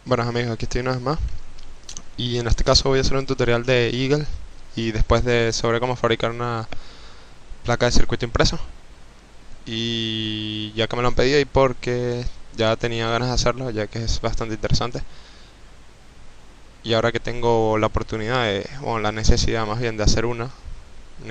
Buenas amigos, aquí estoy una vez más y en este caso voy a hacer un tutorial de Eagle y después sobre cómo fabricar una placa de circuito impreso. Y ya que me lo han pedido y porque ya tenía ganas de hacerlo, ya que es bastante interesante, y ahora que tengo la oportunidad o la necesidad más bien de hacer una,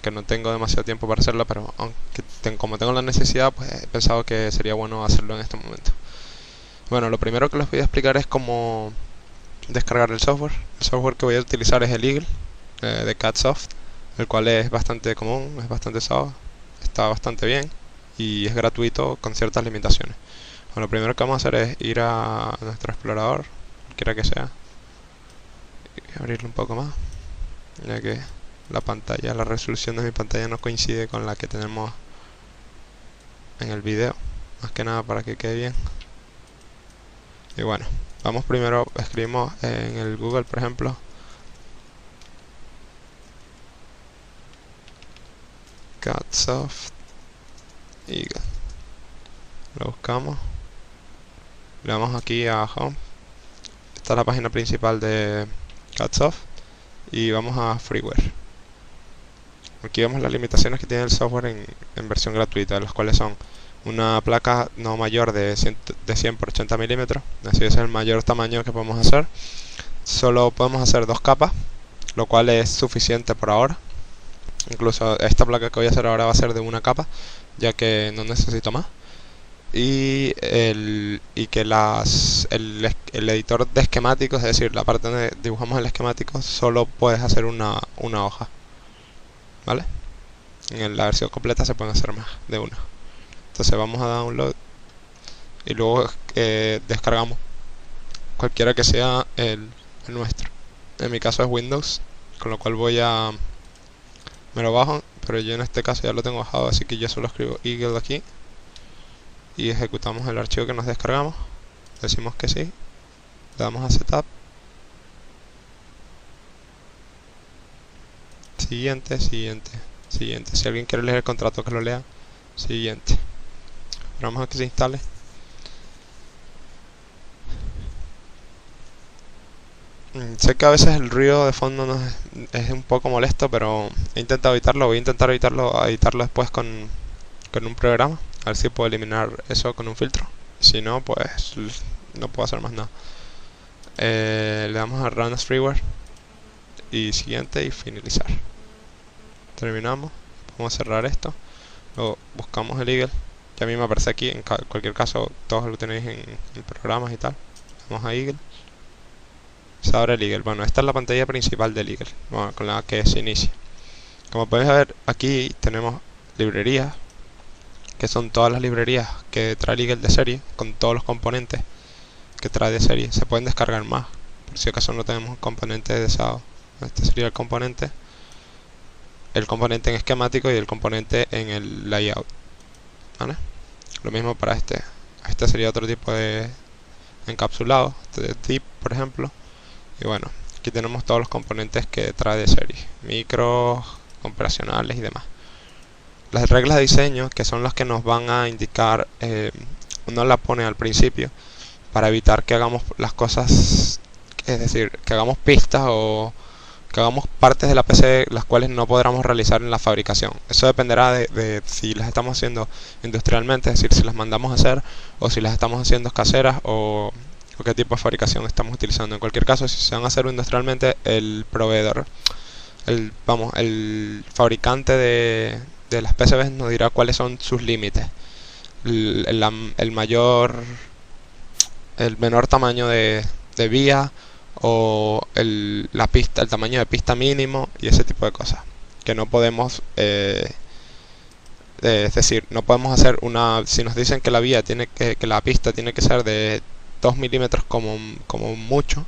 que no tengo demasiado tiempo para hacerla, pero como tengo la necesidad, pues he pensado que sería bueno hacerlo en este momento. Bueno, lo primero que les voy a explicar es cómo descargar el software. El software que voy a utilizar es el Eagle de CADsoft, el cual es bastante común, es bastante usado, está bastante bien y es gratuito con ciertas limitaciones. Bueno, lo primero que vamos a hacer es ir a nuestro explorador, cualquiera que sea, y abrirlo un poco más, ya que la resolución de mi pantalla no coincide con la que tenemos en el video, más que nada para que quede bien. Y bueno, vamos primero, escribimos en el Google, por ejemplo, CADsoft Eagle. Lo buscamos, le damos aquí a Home. Esta es la página principal de CADsoft y vamos a Freeware. Aquí vemos las limitaciones que tiene el software en versión gratuita, las cuales son una placa no mayor de 100 por 80 milímetros, así es el mayor tamaño que podemos hacer. Solo podemos hacer 2 capas, lo cual es suficiente por ahora. Incluso esta placa que voy a hacer ahora va a ser de una capa, ya que no necesito más. Y que el editor de esquemáticos, es decir, la parte donde dibujamos el esquemático, solo puedes hacer una hoja, ¿vale? En la versión completa se pueden hacer más de una. Entonces vamos a download y luego descargamos cualquiera que sea el nuestro. En mi caso es Windows, con lo cual me lo bajo, pero yo en este caso ya lo tengo bajado, así que yo solo escribo Eagle aquí y ejecutamos el archivo que nos descargamos. Decimos que sí, le damos a Setup, siguiente. Si alguien quiere leer el contrato, que lo lea. Siguiente. Esperamos a que se instale. Sé que a veces el ruido de fondo es un poco molesto, pero he intentado evitarlo. Voy a intentar editarlo después con un programa, a ver si puedo eliminar eso con un filtro. Si no, pues no puedo hacer más nada. Le damos a Run as Freeware y siguiente y finalizar. Terminamos. Vamos a cerrar esto. Luego buscamos el Eagle. Ya a mí me aparece aquí. En cualquier caso, todos lo tenéis en programas y tal. Vamos a Eagle. Se abre el Eagle. Bueno, esta es la pantalla principal del Eagle, bueno, con la que se inicia. Como podéis ver, aquí tenemos librerías, que son todas las librerías que trae el Eagle de serie, con todos los componentes que trae de serie. Se pueden descargar más, por si acaso no tenemos un componente deseado. Este sería el componente en esquemático y el componente en el layout, ¿vale? Lo mismo para este sería otro tipo de encapsulado, de tip, por ejemplo. Y bueno, aquí tenemos todos los componentes que trae de serie, micros, operacionales y demás. Las reglas de diseño, que son las que nos van a indicar, uno las pone al principio para evitar que hagamos las cosas, es decir, que hagamos pistas o que hagamos partes de la PC las cuales no podamos realizar en la fabricación. Eso dependerá de si las estamos haciendo industrialmente, es decir, si las mandamos a hacer o si las estamos haciendo caseras o qué tipo de fabricación estamos utilizando. En cualquier caso, si se van a hacer industrialmente, el proveedor, el fabricante de las PCBs nos dirá cuáles son sus límites. El menor tamaño de vía o el tamaño de pista mínimo y ese tipo de cosas que no podemos es decir, no podemos hacer si nos dicen que la vía que la pista tiene que ser de 2 milímetros como mucho,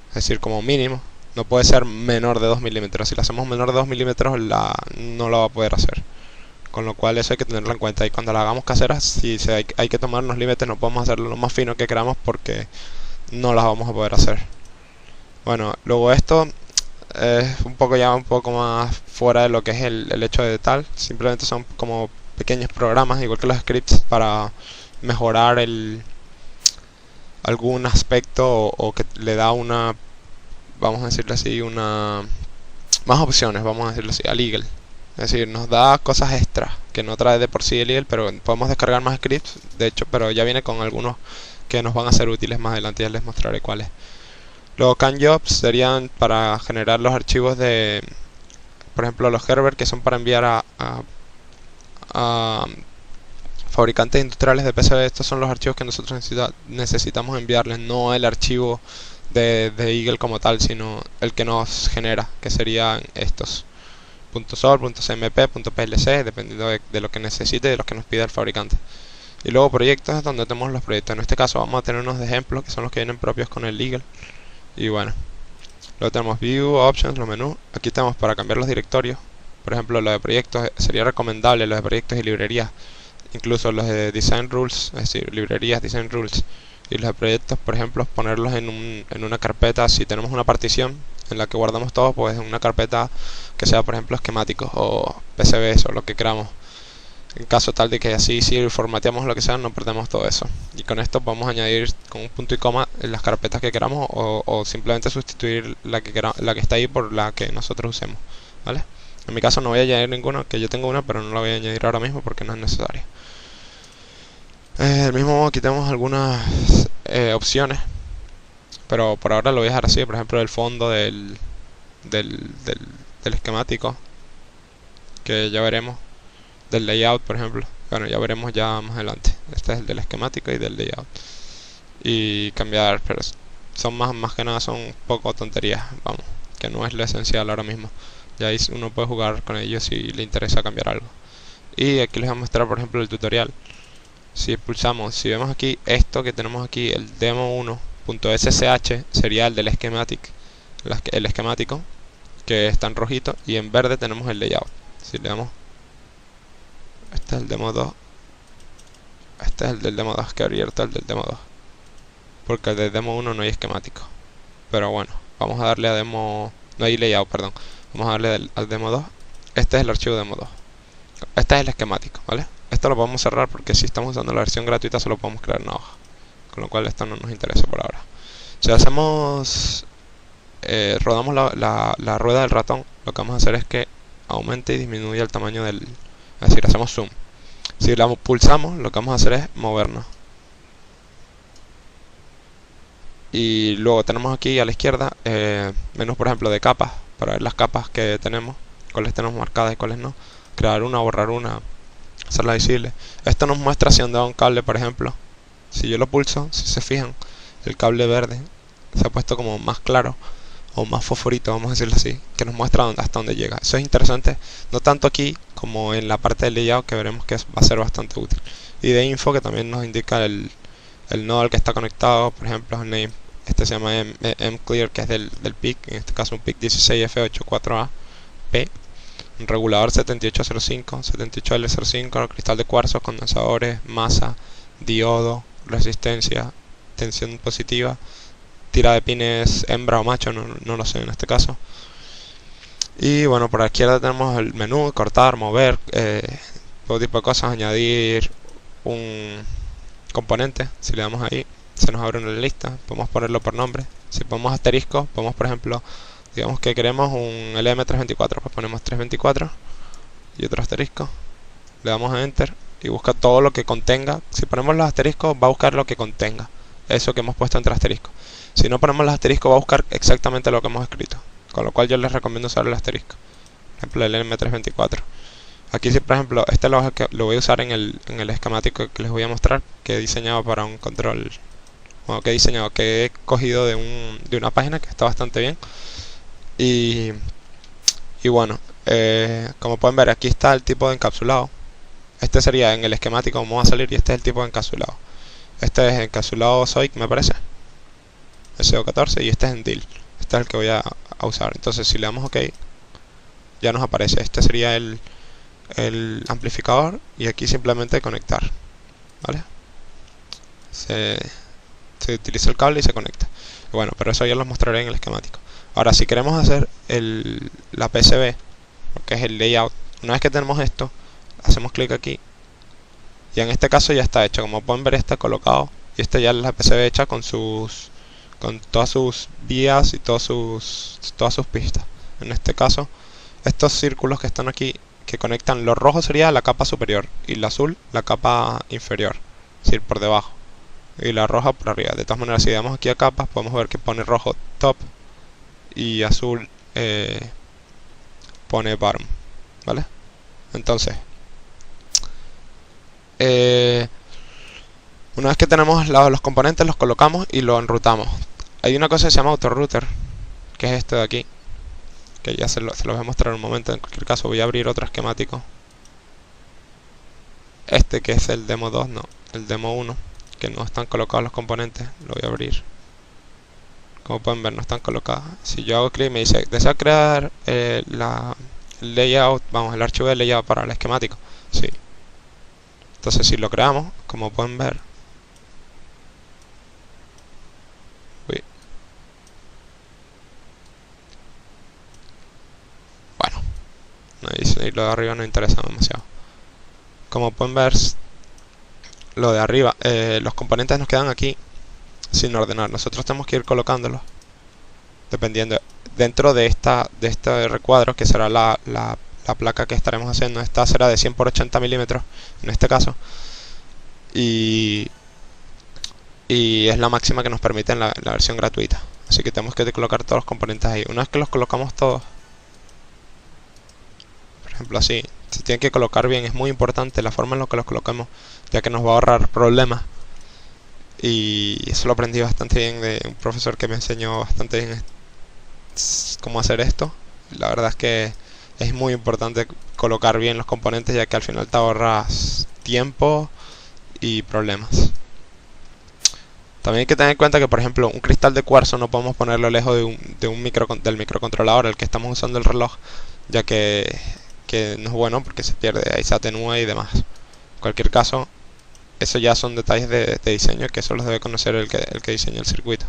es decir, como mínimo, no puede ser menor de 2 milímetros. Si la hacemos menor de 2 milímetros no la va a poder hacer, con lo cual eso hay que tenerlo en cuenta. Y cuando la hagamos caseras, si hay que tomar unos límites, no podemos hacerlo lo más fino que queramos porque no las vamos a poder hacer. Bueno, luego esto es un poco más fuera de lo que es el hecho de tal. Simplemente son como pequeños programas, igual que los scripts, para mejorar algún aspecto o que le da una, vamos a decirlo así, una más opciones, vamos a decirlo así, al Eagle. Es decir, nos da cosas extras que no trae de por sí el Eagle, pero podemos descargar más scripts, de hecho, pero ya viene con algunos que nos van a ser útiles más adelante, ya les mostraré cuáles. Los can jobs serían para generar los archivos de, por ejemplo, los Herbert, que son para enviar a fabricantes industriales de PCB. Estos son los archivos que nosotros necesitamos enviarles, no el archivo de Eagle como tal, sino el que nos genera, que serían estos. .sol, .cmp, .plc, dependiendo de lo que necesite y de lo que nos pida el fabricante. Y luego proyectos es donde tenemos los proyectos. En este caso vamos a tener unos ejemplos que son los que vienen propios con el Eagle. Y bueno, luego tenemos View, Options, los menús. Aquí tenemos para cambiar los directorios. Por ejemplo, los de proyectos sería recomendable, los de proyectos y librerías. Incluso los de Design Rules, es decir, librerías, Design Rules. Y los de proyectos, por ejemplo, ponerlos en una carpeta. Si tenemos una partición en la que guardamos todo, pues en una carpeta que sea, por ejemplo, esquemáticos o PCBs o lo que queramos. En caso tal de que así, si formateamos lo que sea, no perdemos todo eso. Y con esto podemos añadir con un punto y coma en las carpetas que queramos o simplemente sustituir la que está ahí por la que nosotros usemos, ¿vale? En mi caso no voy a añadir ninguna, que yo tengo una, pero no la voy a añadir ahora mismo porque no es necesaria. Del mismo modo aquí tenemos algunas opciones, pero por ahora lo voy a dejar así. Por ejemplo, el fondo del esquemático, que ya veremos. Del layout, por ejemplo, bueno, ya veremos ya más adelante. Este es el del esquemático y del layout. Y cambiar, pero son más que nada son un poco tonterías, vamos, que no es lo esencial ahora mismo. Ya ahí uno puede jugar con ellos si le interesa cambiar algo. Y aquí les voy a mostrar, por ejemplo, el tutorial. Si pulsamos, si vemos aquí esto que tenemos aquí, el demo1.ssh, sería el del schematic, el esquemático, que está en rojito, y en verde tenemos el layout. Si le damos, este es el demo 2, este es el del demo 2, que he abierto el del demo 2, porque el del demo 1 no hay esquemático. Pero bueno, vamos a darle a demo, no hay layout, perdón. Vamos a darle al demo 2. Este es el archivo demo 2. Este es el esquemático, ¿vale? Esto lo podemos cerrar porque si estamos usando la versión gratuita solo podemos crear una hoja, con lo cual esto no nos interesa por ahora. Si hacemos rodamos la rueda del ratón, lo que vamos a hacer es que aumente y disminuye el tamaño del, es decir, hacemos zoom. Si la pulsamos, lo que vamos a hacer es movernos. Y luego tenemos aquí a la izquierda menús, por ejemplo, de capas, para ver las capas que tenemos, cuáles tenemos marcadas y cuáles no. Crear una, borrar una, hacerla visible. Esto nos muestra hacia dónde va un cable, por ejemplo. Si yo lo pulso, si se fijan, el cable verde se ha puesto como más claro o más fosforito, vamos a decirlo así, que nos muestra hasta dónde llega. Eso es interesante, no tanto aquí como en la parte del layout, que veremos que va a ser bastante útil. Y de info, que también nos indica el nodo al que está conectado, por ejemplo, el name. Este se llama mclear, que es del PIC, en este caso un PIC 16F84AP, un regulador 7805, 78L05, cristal de cuarzo, condensadores, masa, diodo, resistencia, tensión positiva, tira de pines hembra o macho, no lo sé en este caso. Y bueno, por la izquierda tenemos el menú, cortar, mover, todo tipo de cosas, añadir un componente. Si le damos ahí, se nos abre una lista, podemos ponerlo por nombre. Si ponemos asterisco, podemos, por ejemplo, digamos que queremos un LM324, pues ponemos 324 y otro asterisco, le damos a enter y busca todo lo que contenga. Si ponemos los asteriscos, va a buscar lo que contenga eso que hemos puesto entre asterisco. Si no ponemos los asteriscos, va a buscar exactamente lo que hemos escrito, con lo cual yo les recomiendo usar el asterisco. Por ejemplo, el LM324. Aquí, si por ejemplo, este lo voy a usar en el esquemático que les voy a mostrar, que he diseñado para un control, bueno, que he cogido de una página que está bastante bien. Y bueno, como pueden ver, aquí está el tipo de encapsulado. Este sería en el esquemático como va a salir, y este es el tipo de encapsulado. Este es encapsulado SOIC, me parece, SO14, y este es en DIL. Este es el que voy a usar. Entonces, si le damos OK, ya nos aparece. Este sería el amplificador, y aquí simplemente conectar, ¿vale? Se utiliza el cable y se conecta. Bueno, pero eso ya lo mostraré en el esquemático. Ahora, si queremos hacer la PCB, que es el layout, una vez que tenemos esto, hacemos clic aquí, y en este caso ya está hecho. Como pueden ver, está colocado y esta ya es la PCB hecha con todas sus vías y todas sus pistas. En este caso, estos círculos que están aquí, que conectan, lo rojo sería la capa superior y el azul la capa inferior, es decir, por debajo, y la roja por arriba. De todas maneras, si damos aquí a capas, podemos ver que pone rojo top y azul pone bottom, ¿vale? Entonces, una vez que tenemos los componentes, los colocamos y lo enrutamos. Hay una cosa que se llama autorouter, que es este de aquí, que ya se los voy a mostrar en un momento. En cualquier caso, voy a abrir otro esquemático. Este que es el demo 2, no, el demo 1, que no están colocados los componentes, lo voy a abrir. Como pueden ver, no están colocados. Si yo hago clic, me dice, ¿desea crear el layout, vamos, el archivo de layout para el esquemático? Sí. Entonces, si lo creamos, como pueden ver, uy. Bueno, no dice, y lo de arriba no interesa demasiado. Como pueden ver, lo de arriba, los componentes nos quedan aquí sin ordenar. Nosotros tenemos que ir colocándolos dependiendo dentro de este recuadro, que será la placa que estaremos haciendo. Esta será de 100 por 80 milímetros en este caso, y es la máxima que nos permite en la versión gratuita. Así que tenemos que colocar todos los componentes ahí. Una vez que los colocamos todos, por ejemplo así, se tienen que colocar bien. Es muy importante la forma en la que los coloquemos, ya que nos va a ahorrar problemas. Y eso lo aprendí bastante bien de un profesor que me enseñó bastante bien cómo hacer esto. La verdad es que es muy importante colocar bien los componentes, ya que al final te ahorras tiempo y problemas. También hay que tener en cuenta que, por ejemplo, un cristal de cuarzo no podemos ponerlo lejos del microcontrolador, el que estamos usando el reloj, ya que no es bueno porque se pierde, ahí se atenúa y demás. En cualquier caso, eso ya son detalles de diseño que solo debe conocer el que diseña el circuito.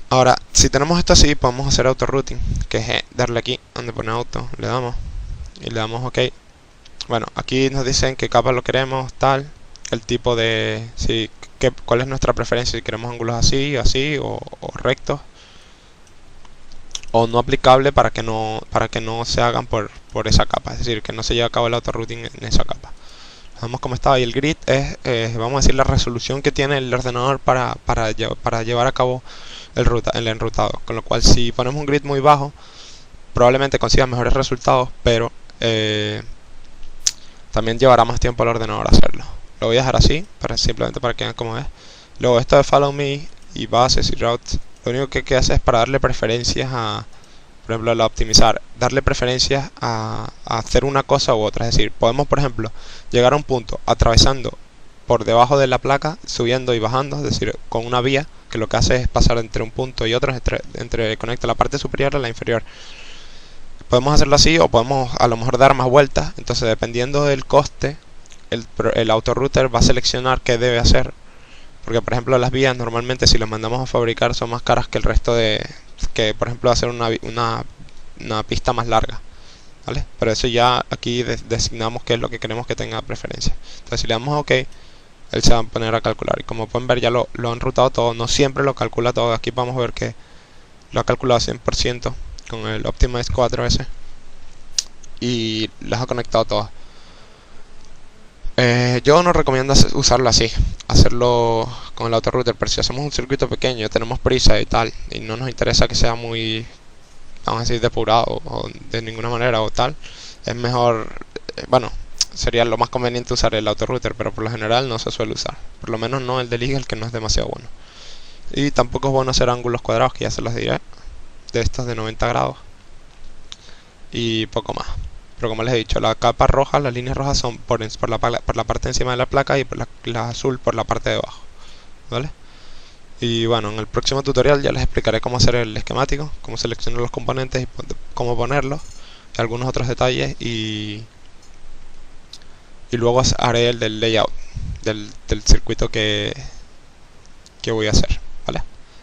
Ahora, si tenemos esto así, podemos hacer auto-routing, que es darle aquí donde pone auto, le damos y le damos OK. Bueno, aquí nos dicen qué capa lo queremos, tal, el tipo de, cuál es nuestra preferencia, si queremos ángulos así, o rectos, o no aplicable, para que no se hagan por esa capa, es decir, que no se lleve a cabo el auto-routing en esa capa. Vamos como estaba, y el grid es, vamos a decir, la resolución que tiene el ordenador para llevar a cabo el enrutado. Con lo cual, si ponemos un grid muy bajo, probablemente consiga mejores resultados, pero también llevará más tiempo al ordenador hacerlo. Lo voy a dejar así, simplemente para que vean cómo es. Luego esto de follow me y bases y routes, lo único que hace es para darle preferencias por ejemplo, al optimizar, darle preferencias a hacer una cosa u otra. Es decir, podemos, por ejemplo, llegar a un punto atravesando por debajo de la placa, subiendo y bajando, es decir, con una vía que lo que hace es pasar entre un punto y otro, conecta la parte superior a la inferior. Podemos hacerlo así, o podemos a lo mejor dar más vueltas. Entonces, dependiendo del coste, el autorouter va a seleccionar qué debe hacer. Porque, por ejemplo, las vías normalmente, si las mandamos a fabricar, son más caras que el resto que, por ejemplo, hacer una pista más larga, ¿vale? Pero eso ya aquí designamos qué es lo que queremos que tenga preferencia. Entonces, si le damos OK, él se va a poner a calcular. Y como pueden ver, ya lo han enrutado todo. No siempre lo calcula todo. Aquí vamos a ver que lo ha calculado 100% con el Optimize 4S. Y las ha conectado todas. Yo no recomiendo usarlo así, hacerlo con el autorouter, pero si hacemos un circuito pequeño, tenemos prisa y tal, y no nos interesa que sea muy, vamos a decir, depurado o de ninguna manera o tal, es mejor, bueno, sería lo más conveniente usar el autorouter, pero por lo general no se suele usar, por lo menos no el de Eagle, que no es demasiado bueno. Y tampoco es bueno hacer ángulos cuadrados, que ya se los diré, de estos de 90 grados, y poco más. Pero como les he dicho, la capa roja, las líneas rojas son por la parte encima de la placa, y por la azul por la parte de abajo, ¿vale? Y bueno, en el próximo tutorial ya les explicaré cómo hacer el esquemático, cómo seleccionar los componentes y cómo ponerlos, y algunos otros detalles, y luego haré el del layout del circuito que voy a hacer, ¿vale?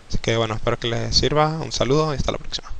Así que bueno, espero que les sirva, un saludo y hasta la próxima.